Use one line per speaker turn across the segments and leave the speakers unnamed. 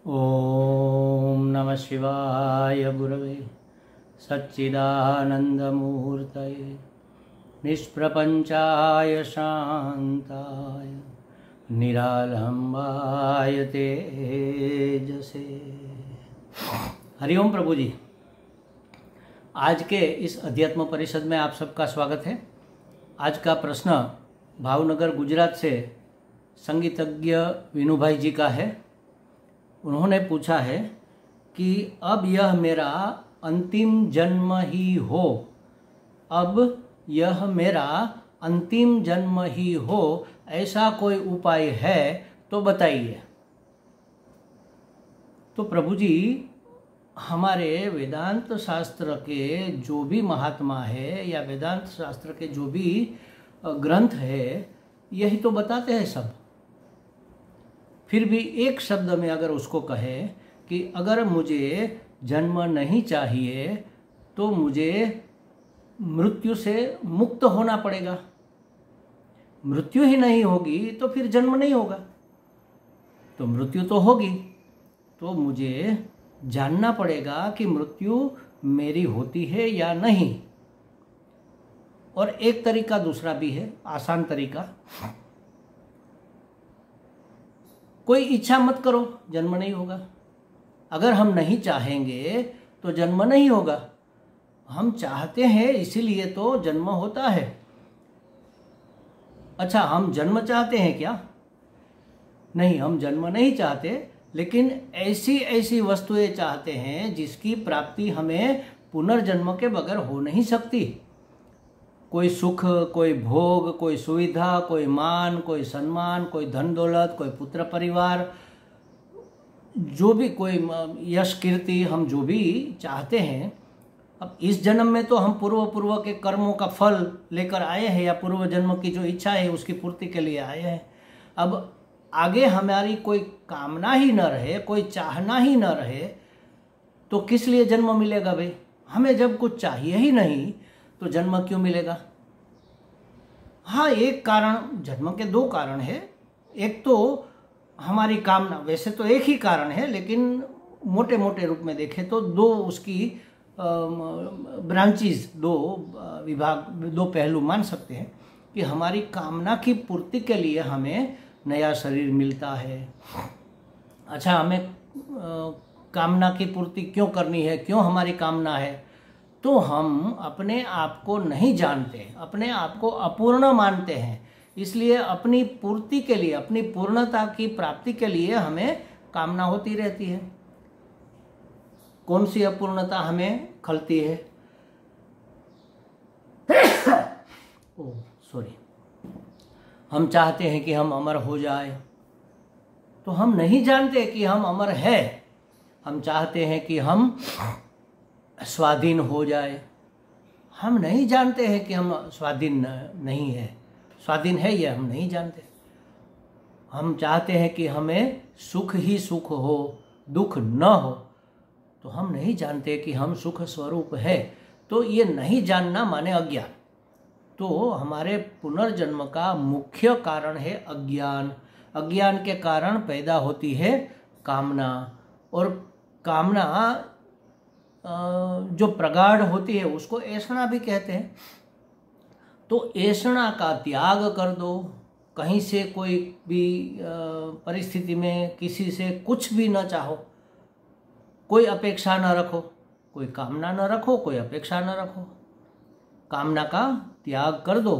ओम नमः शिवाय गुरवे सच्चिदानंदमूर्तये निष्प्रपंचाय शांताय निरालंबाय तेजसे। हरिओम प्रभु जी, आज के इस अध्यात्म परिषद में आप सबका स्वागत है। आज का प्रश्न भावनगर गुजरात से संगीतज्ञ विनुभाई जी का है। उन्होंने पूछा है कि अब यह मेरा अंतिम जन्म ही हो, अब यह मेरा अंतिम जन्म ही हो, ऐसा कोई उपाय है तो बताइए। तो प्रभु जी, हमारे वेदांत शास्त्र के जो भी महात्मा है या वेदांत शास्त्र के जो भी ग्रंथ है, यही तो बताते हैं सब। फिर भी एक शब्द में अगर उसको कहे कि अगर मुझे जन्म नहीं चाहिए तो मुझे मृत्यु से मुक्त होना पड़ेगा। मृत्यु ही नहीं होगी तो फिर जन्म नहीं होगा, तो मृत्यु तो होगी, तो मुझे जानना पड़ेगा कि मृत्यु मेरी होती है या नहीं। और एक तरीका दूसरा भी है, आसान तरीका, कोई इच्छा मत करो, जन्म नहीं होगा। अगर हम नहीं चाहेंगे तो जन्म नहीं होगा। हम चाहते हैं इसीलिए तो जन्म होता है। अच्छा, हम जन्म चाहते हैं क्या? नहीं, हम जन्म नहीं चाहते, लेकिन ऐसी ऐसी वस्तुएं चाहते हैं जिसकी प्राप्ति हमें पुनर्जन्म के बगैर हो नहीं सकती। कोई सुख, कोई भोग, कोई सुविधा, कोई मान, कोई सम्मान, कोई धन दौलत, कोई पुत्र परिवार, जो भी, कोई यश कीर्ति, हम जो भी चाहते हैं। अब इस जन्म में तो हम पूर्व के कर्मों का फल लेकर आए हैं या पूर्व जन्म की जो इच्छा है उसकी पूर्ति के लिए आए हैं। अब आगे हमारी कोई कामना ही न रहे, कोई चाहना ही न रहे, तो किस लिए जन्म मिलेगा भाई? हमें जब कुछ चाहिए ही नहीं तो जन्म क्यों मिलेगा? हाँ, एक कारण, जन्म के दो कारण है। एक तो हमारी कामना, वैसे तो एक ही कारण है, लेकिन मोटे मोटे रूप में देखें तो दो उसकी ब्रांचेस, दो विभाग, दो पहलू मान सकते हैं कि हमारी कामना की पूर्ति के लिए हमें नया शरीर मिलता है। अच्छा, हमें कामना की पूर्ति क्यों करनी है, क्यों हमारी कामना है? तो हम अपने आप को नहीं जानते, अपने आप को अपूर्ण मानते हैं, इसलिए अपनी पूर्ति के लिए, अपनी पूर्णता की प्राप्ति के लिए हमें कामना होती रहती है। कौन सी अपूर्णता हमें खलती है? ओह सॉरी, हम चाहते हैं कि हम अमर हो जाए, तो हम नहीं जानते कि हम अमर है। हम चाहते हैं कि हम स्वाधीन हो जाए, हम नहीं जानते हैं कि हम स्वाधीन नहीं है, स्वाधीन है यह हम नहीं जानते। हम चाहते हैं कि हमें सुख ही सुख हो, दुख न हो, तो हम नहीं जानते कि हम सुख स्वरूप है। तो ये नहीं जानना माने अज्ञान। तो हमारे पुनर्जन्म का मुख्य कारण है अज्ञान। अज्ञान के कारण पैदा होती है कामना, और कामना जो प्रगाढ़ होती है उसको ऐषणा भी कहते हैं। तो ऐषणा का त्याग कर दो। कहीं से कोई भी परिस्थिति में किसी से कुछ भी न चाहो, कोई अपेक्षा न रखो, कोई कामना न रखो, कोई अपेक्षा न रखो, कामना का त्याग कर दो,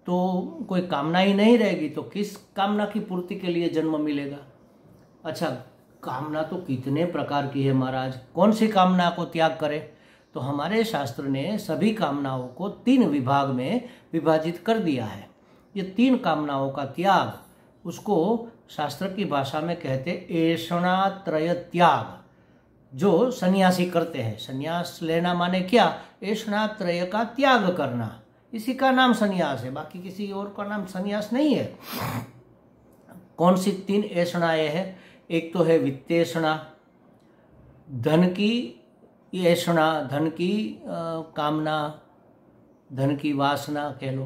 तो कोई कामना ही नहीं रहेगी तो किस कामना की पूर्ति के लिए जन्म मिलेगा? अच्छा, कामना तो कितने प्रकार की है महाराज, कौन सी कामना को त्याग करें? तो हमारे शास्त्र ने सभी कामनाओं को 3 विभाग में विभाजित कर दिया है। ये 3 कामनाओं का त्याग, उसको शास्त्र की भाषा में कहते ऐषणात्रय त्याग, जो सन्यासी करते हैं। सन्यास लेना माने क्या? ऐषणात्रय का त्याग करना, इसी का नाम सन्यास है, बाकी किसी और का नाम सन्यास नहीं है। कौन सी 3 ऐषणाएं हैं? एक तो है वित्तेषणा, धन की ऐषणा, धन की कामना, धन की वासना कह लो।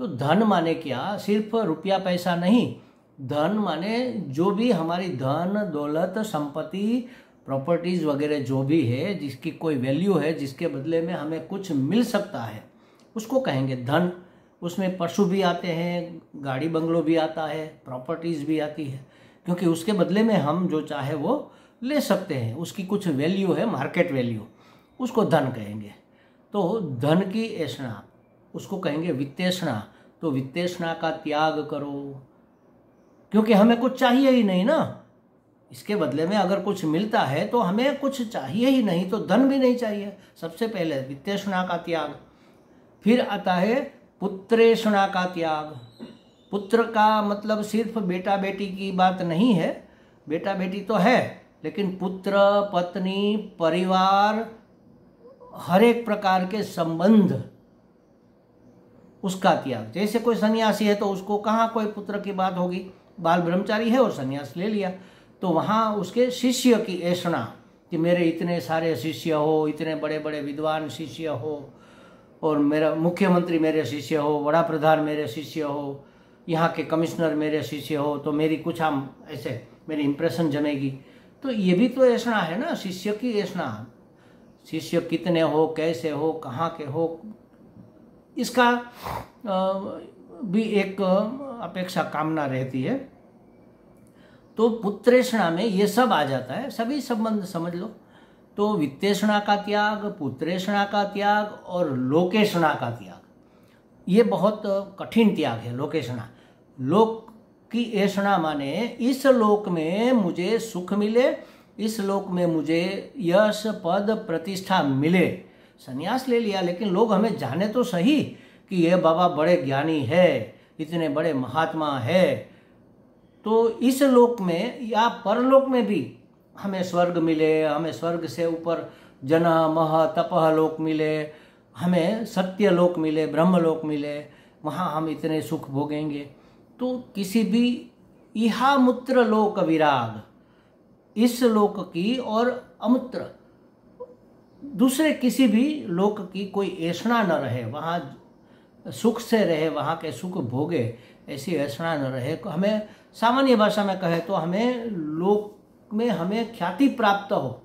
तो धन माने क्या? सिर्फ रुपया पैसा नहीं, धन माने जो भी हमारी धन दौलत संपत्ति प्रॉपर्टीज वगैरह जो भी है, जिसकी कोई वैल्यू है, जिसके बदले में हमें कुछ मिल सकता है, उसको कहेंगे धन। उसमें पशु भी आते हैं, गाड़ी बंगलो भी आता है, प्रॉपर्टीज भी आती है, क्योंकि उसके बदले में हम जो चाहे वो ले सकते हैं, उसकी कुछ वैल्यू है, मार्केट वैल्यू, उसको धन कहेंगे। तो धन की ऐषणा, उसको कहेंगे वित्तेषणा। तो वित्तेषणा का त्याग करो, क्योंकि हमें कुछ चाहिए ही नहीं ना। इसके बदले में अगर कुछ मिलता है तो हमें कुछ चाहिए ही नहीं, तो धन भी नहीं चाहिए। सबसे पहले वित्तेषणा का त्याग। फिर आता है पुत्रेषणा का त्याग। पुत्र का मतलब सिर्फ बेटा बेटी की बात नहीं है, बेटा बेटी तो है, लेकिन पुत्र पत्नी परिवार हर एक प्रकार के संबंध, उसका त्याग। जैसे कोई सन्यासी है तो उसको कहाँ कोई पुत्र की बात होगी, बाल ब्रह्मचारी है और सन्यास ले लिया, तो वहाँ उसके शिष्य की ऐषणा कि मेरे इतने सारे शिष्य हो, इतने बड़े बड़े विद्वान शिष्य हो, और मेरा मुख्यमंत्री मेरे शिष्य हो, बड़ा प्रधान मेरे शिष्य हो, यहाँ के कमिश्नर मेरे शिष्य हो, तो मेरी कुछ हम ऐसे मेरी इंप्रेशन जमेगी। तो ये भी तो ऐषणा है ना, शिष्य की ऐषणा। शिष्य कितने हो, कैसे हो, कहाँ के हो, इसका भी एक अपेक्षा कामना रहती है। तो पुत्रेषणा में ये सब आ जाता है, सभी संबंध समझ लो। तो वित्तेषणा का त्याग, पुत्रेषणा का त्याग और लोकेषणा का त्याग, ये बहुत कठिन त्याग है। लोकेषणा, लोक की ऐषणा माने इस लोक में मुझे सुख मिले, इस लोक में मुझे यश पद प्रतिष्ठा मिले। संन्यास ले लिया, लेकिन लोग हमें जाने तो सही कि ये बाबा बड़े ज्ञानी है, इतने बड़े महात्मा है। तो इस लोक में या परलोक में भी हमें स्वर्ग मिले, हमें स्वर्ग से ऊपर जन मह तपह लोक मिले, हमें सत्य लोक मिले, ब्रह्म लोक मिले, वहाँ हम इतने सुख भोगेंगे। तो किसी भी इहामूत्र लोक विराग, इस लोक की और अमूत्र दूसरे किसी भी लोक की कोई ऐषणा न रहे, वहाँ सुख से रहे, वहाँ के सुख भोगे, ऐसी ऐषणा न रहे। हमें सामान्य भाषा में कहे तो हमें लोक में हमें ख्याति प्राप्त हो,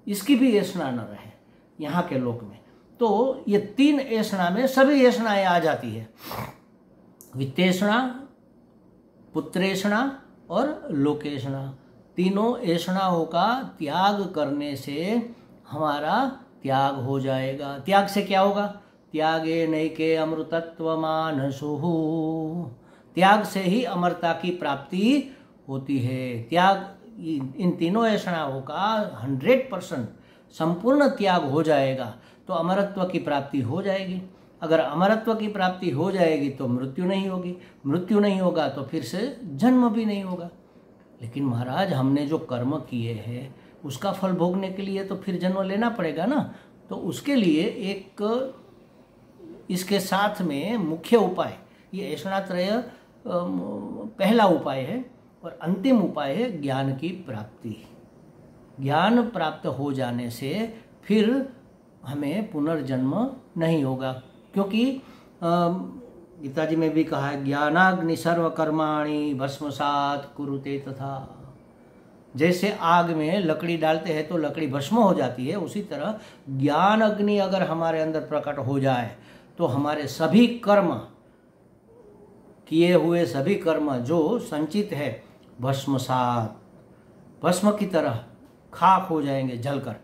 इसकी भी ऐषणा न रहे यहाँ के लोक में। तो ये तीन ऐषणा में सभी ऐषणाएं आ जाती है, वित्तेषणा, पुत्रेषणा और लोकेषणा। तीनों ऐषणाओं का त्याग करने से हमारा त्याग हो जाएगा। त्याग से क्या होगा? त्यागे नैके अमृतत्व मानसुः। त्याग से ही अमरता की प्राप्ति होती है। त्याग, इन तीनों ऐषणाओं का 100% संपूर्ण त्याग हो जाएगा तो अमरत्व की प्राप्ति हो जाएगी। अगर अमरत्व की प्राप्ति हो जाएगी तो मृत्यु नहीं होगी, मृत्यु नहीं होगा तो फिर से जन्म भी नहीं होगा। लेकिन महाराज, हमने जो कर्म किए हैं उसका फल भोगने के लिए तो फिर जन्म लेना पड़ेगा ना। तो उसके लिए एक इसके साथ में मुख्य उपाय, ये ऐषणात्रय पहला उपाय है, और अंतिम उपाय है ज्ञान की प्राप्ति। ज्ञान प्राप्त हो जाने से फिर हमें पुनर्जन्म नहीं होगा, क्योंकि गीता जी में भी कहा है, ज्ञानाग्नि सर्व कर्माणि भस्मसात् कुरुते तथा। जैसे आग में लकड़ी डालते हैं तो लकड़ी भस्म हो जाती है, उसी तरह ज्ञान अग्नि अगर हमारे अंदर प्रकट हो जाए तो हमारे सभी कर्म, किए हुए सभी कर्म जो संचित है, भस्मसात्, भस्म की तरह खाक हो जाएंगे जलकर।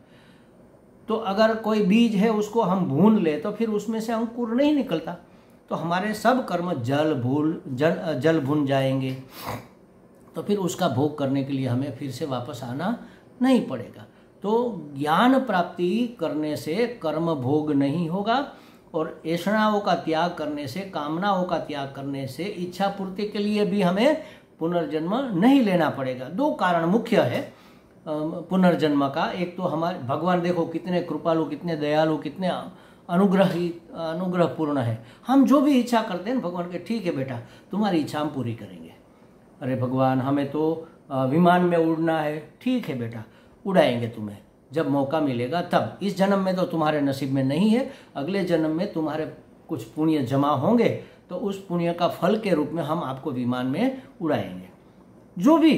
तो अगर कोई बीज है उसको हम भून ले तो फिर उसमें से अंकुर नहीं निकलता, तो हमारे सब कर्म जल भून जाएंगे। तो फिर उसका भोग करने के लिए हमें फिर से वापस आना नहीं पड़ेगा। तो ज्ञान प्राप्ति करने से कर्म भोग नहीं होगा, और ऐषणाओं का त्याग करने से, कामनाओं का त्याग करने से इच्छा पूर्ति के लिए भी हमें पुनर्जन्म नहीं लेना पड़ेगा। दो कारण मुख्य है पुनर्जन्म का। एक तो हमारे भगवान देखो कितने कृपालु, कितने दयालु, कितने अनुग्रहपूर्ण है। हम जो भी इच्छा करते हैं भगवान के, ठीक है बेटा तुम्हारी इच्छा हम पूरी करेंगे। अरे भगवान हमें तो विमान में उड़ना है, ठीक है बेटा उड़ाएंगे तुम्हें, जब मौका मिलेगा तब। इस जन्म में तो तुम्हारे नसीब में नहीं है, अगले जन्म में तुम्हारे कुछ पुण्य जमा होंगे तो उस पुण्य का फल के रूप में हम आपको विमान में उड़ाएंगे। जो भी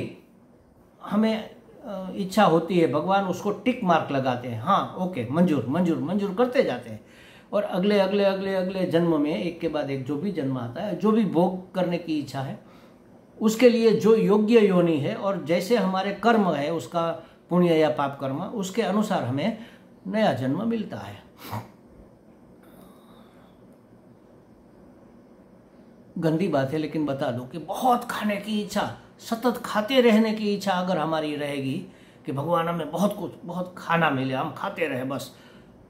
हमें इच्छा होती है भगवान उसको टिक मार्क लगाते हैं, हाँ ओके मंजूर मंजूर मंजूर करते जाते हैं। और अगले अगले अगले अगले जन्म में एक के बाद एक जो भी जन्म आता है, जो भी भोग करने की इच्छा है उसके लिए जो योग्य योनि है और जैसे हमारे कर्म है उसका पुण्य या पाप कर्म उसके अनुसार हमें नया जन्म मिलता है। गंदी बात है लेकिन बता दूं कि बहुत खाने की इच्छा, सतत खाते रहने की इच्छा अगर हमारी रहेगी कि भगवान हमें बहुत कुछ बहुत खाना मिले, हम खाते रहे, बस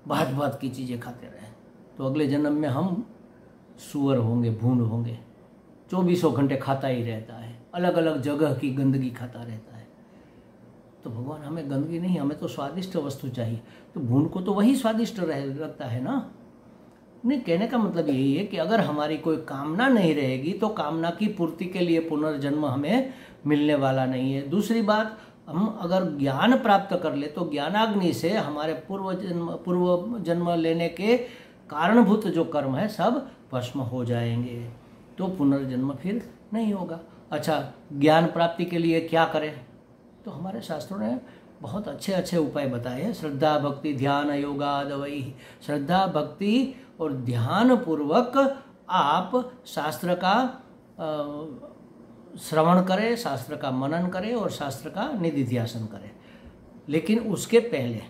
भात भात की चीज़ें खाते रहे, तो अगले जन्म में हम सुअर होंगे, भूंड होंगे। 24 घंटे खाता ही रहता है, अलग अलग जगह की गंदगी खाता रहता है। तो भगवान हमें गंदगी नहीं, हमें तो स्वादिष्ट वस्तु चाहिए। तो भूंड को तो वही स्वादिष्ट लगता है ना। नहीं, कहने का मतलब यही है कि अगर हमारी कोई कामना नहीं रहेगी तो कामना की पूर्ति के लिए पुनर्जन्म हमें मिलने वाला नहीं है। दूसरी बात, हम अगर ज्ञान प्राप्त कर ले तो ज्ञानाग्नि से हमारे पूर्व जन्म लेने के कारणभूत जो कर्म है सब भस्म हो जाएंगे, तो पुनर्जन्म फिर नहीं होगा। अच्छा, ज्ञान प्राप्ति के लिए क्या करें? तो हमारे शास्त्रों ने बहुत अच्छे अच्छे उपाय बताए हैं। श्रद्धा भक्ति ध्यान योगादवै। श्रद्धा भक्ति और ध्यान पूर्वक आप शास्त्र का श्रवण करें, शास्त्र का मनन करें और शास्त्र का निधिध्यासन करें। लेकिन उसके पहले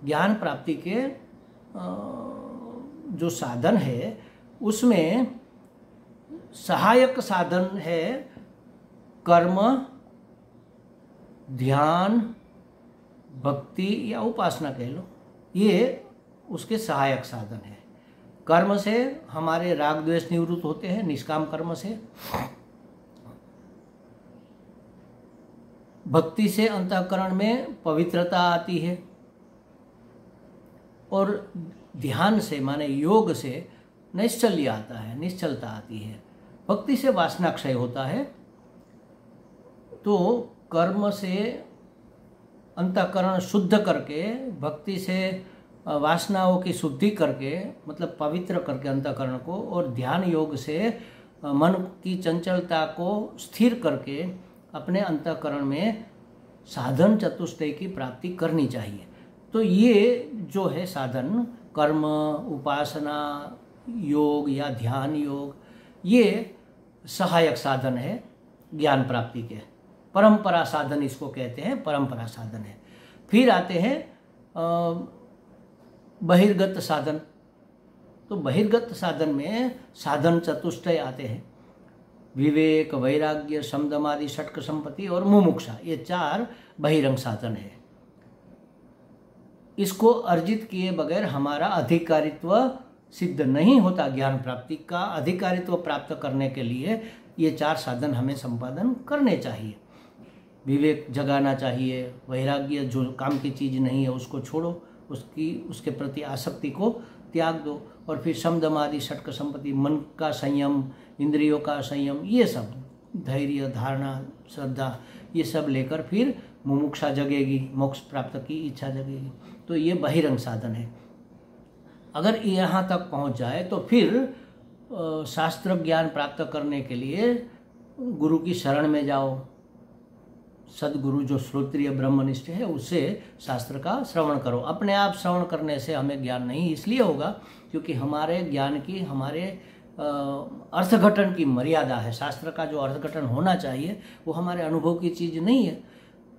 ज्ञान प्राप्ति के जो साधन है उसमें सहायक साधन है कर्म, ध्यान, भक्ति या उपासना कह लो, ये उसके सहायक साधन है। कर्म से हमारे राग द्वेष निवृत्त होते हैं, निष्काम कर्म से। भक्ति से अंतःकरण में पवित्रता आती है और ध्यान से माने योग से नैश्चल्य आता है, निश्चलता आती है। भक्ति से वासना क्षय होता है। तो कर्म से अंतःकरण शुद्ध करके, भक्ति से वासनाओं की शुद्धि करके मतलब पवित्र करके अंतःकरण को, और ध्यान योग से मन की चंचलता को स्थिर करके अपने अंतःकरण में साधन चतुष्टय की प्राप्ति करनी चाहिए। तो ये जो है साधन, कर्म, उपासना, योग या ध्यान योग, ये सहायक साधन है ज्ञान प्राप्ति के। परंपरा साधन इसको कहते हैं, परंपरा साधन है। फिर आते हैं बहिर्गत साधन। तो बहिर्गत साधन में साधन चतुष्टय आते हैं, विवेक, वैराग्य, शमदमादि, षट्क संपत्ति और मुमुक्षा, ये 4 बहिरंग साधन है। इसको अर्जित किए बगैर हमारा अधिकारित्व सिद्ध नहीं होता। ज्ञान प्राप्ति का अधिकारित्व प्राप्त करने के लिए ये 4 साधन हमें संपादन करने चाहिए। विवेक जगाना चाहिए, वैराग्य, जो काम की चीज़ नहीं है उसको छोड़ो, उसके प्रति आसक्ति को त्याग दो, और फिर शमदमादि, षट्क संपत्ति, मन का संयम, इंद्रियों का संयम, ये सब, धैर्य, धारणा, श्रद्धा, ये सब लेकर फिर मुमुक्षा जगेगी, मोक्ष प्राप्त की इच्छा जगेगी। तो ये बहिरंग साधन है। अगर यहाँ तक पहुँच जाए तो फिर शास्त्र ज्ञान प्राप्त करने के लिए गुरु की शरण में जाओ। सदगुरु जो श्रोत्रिय ब्रह्मनिष्ठ है उससे शास्त्र का श्रवण करो। अपने आप श्रवण करने से हमें ज्ञान नहीं इसलिए होगा क्योंकि हमारे ज्ञान की, हमारे अर्थघटन की मर्यादा है। शास्त्र का जो अर्थघटन होना चाहिए वो हमारे अनुभव की चीज़ नहीं है,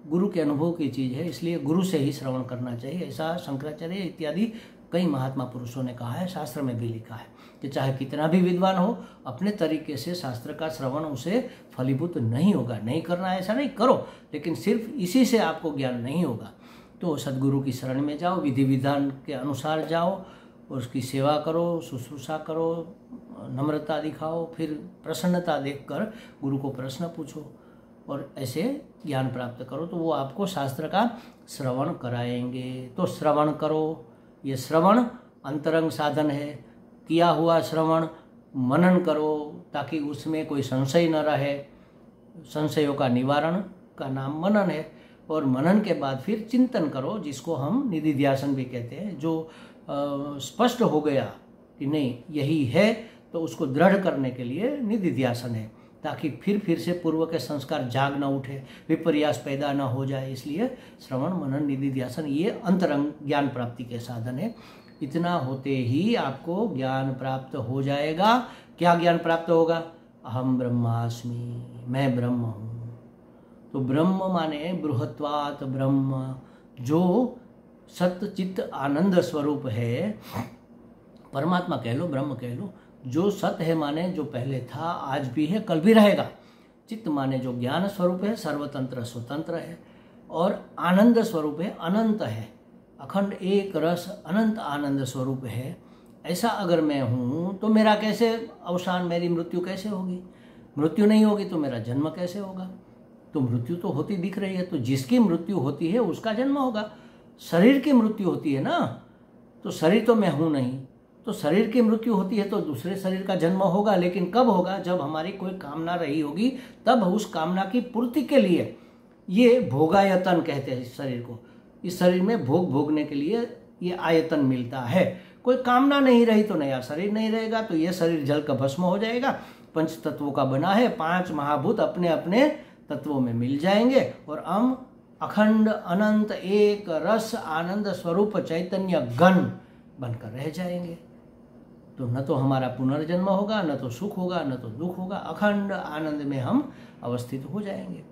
गुरु के अनुभव की चीज़ है। इसलिए गुरु से ही श्रवण करना चाहिए। ऐसा शंकराचार्य इत्यादि कई महात्मा पुरुषों ने कहा है, शास्त्र में भी लिखा है कि चाहे कितना भी विद्वान हो, अपने तरीके से शास्त्र का श्रवण उसे फलीभूत नहीं होगा। नहीं करना ऐसा नहीं, करो, लेकिन सिर्फ इसी से आपको ज्ञान नहीं होगा। तो सदगुरु की शरण में जाओ, विधि विधान के अनुसार जाओ, उसकी सेवा करो, शुश्रूषा करो, नम्रता दिखाओ, फिर प्रसन्नता देखकर गुरु को प्रश्न पूछो और ऐसे ज्ञान प्राप्त करो। तो वो आपको शास्त्र का श्रवण कराएंगे। तो श्रवण करो, ये श्रवण अंतरंग साधन है। किया हुआ श्रवण मनन करो ताकि उसमें कोई संशय न रहे। संशयों का निवारण का नाम मनन है। और मनन के बाद फिर चिंतन करो, जिसको हम निधिध्यासन भी कहते हैं। जो स्पष्ट हो गया कि नहीं यही है, तो उसको दृढ़ करने के लिए निधिध्यासन है। ताकि फिर से पूर्व के संस्कार जाग न उठे, विपर्यास पैदा न हो जाए। इसलिए श्रवण मनन निधिध्यासन ये अंतरंग ज्ञान प्राप्ति के साधन है। इतना होते ही आपको ज्ञान प्राप्त हो जाएगा। क्या ज्ञान प्राप्त होगा? अहम ब्रह्मास्मि, मैं ब्रह्म हूँ। तो ब्रह्म माने बृहत्वात् ब्रह्म, जो सत्य चित्त आनंद स्वरूप है, परमात्मा कह लो, ब्रह्म कह लो। जो सत्य है माने जो पहले था, आज भी है, कल भी रहेगा। चित्त माने जो ज्ञान स्वरूप है, सर्वतंत्र स्वतंत्र है। और आनंद स्वरूप है, अनंत है, अखंड एक रस अनंत आनंद स्वरूप है। ऐसा अगर मैं हूँ तो मेरा कैसे अवसान, मेरी मृत्यु कैसे होगी? मृत्यु नहीं होगी तो मेरा जन्म कैसे होगा? तो मृत्यु तो होती दिख रही है, तो जिसकी मृत्यु होती है उसका जन्म होगा। शरीर की मृत्यु होती है ना, तो शरीर तो मैं हूँ नहीं, तो शरीर की मृत्यु होती है तो दूसरे शरीर का जन्म होगा। लेकिन कब होगा? जब हमारी कोई कामना रही होगी, तब उस कामना की पूर्ति के लिए, ये भोगायतन कहते हैं इस शरीर को, इस शरीर में भोग भोगने के लिए ये आयतन मिलता है। कोई कामना नहीं रही तो नया शरीर नहीं रहेगा, तो ये शरीर जल का भस्म हो जाएगा। पंच तत्वों का बना है, 5 महाभूत अपने अपने तत्वों में मिल जाएंगे और हम अखंड अनंत एक रस आनंद स्वरूप चैतन्य गण बनकर रह जाएंगे। तो न तो हमारा पुनर्जन्म होगा, न तो सुख होगा, न तो दुख होगा, अखंड आनंद में हम अवस्थित हो जाएंगे।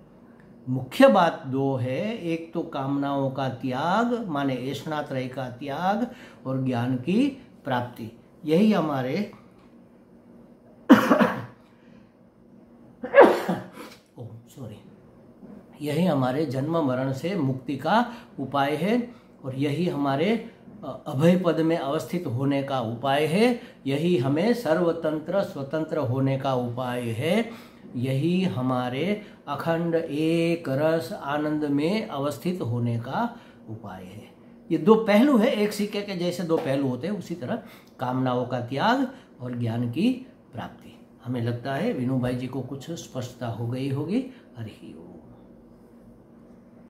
मुख्य बात 2 है, एक तो कामनाओं का त्याग माने ऐषणात्रय का त्याग, और ज्ञान की प्राप्ति। यही हमारे यही हमारे जन्म मरण से मुक्ति का उपाय है, और यही हमारे अभय पद में अवस्थित होने का उपाय है। यही हमें सर्वतंत्र स्वतंत्र होने का उपाय है। यही हमारे अखंड एक रस आनंद में अवस्थित होने का उपाय है। ये 2 पहलू है, एक सिक्के के जैसे 2 पहलू होते हैं, उसी तरह कामनाओं का त्याग और ज्ञान की प्राप्ति। हमें लगता है विनू भाई जी को कुछ स्पष्टता हो गई होगी। हरि ओम।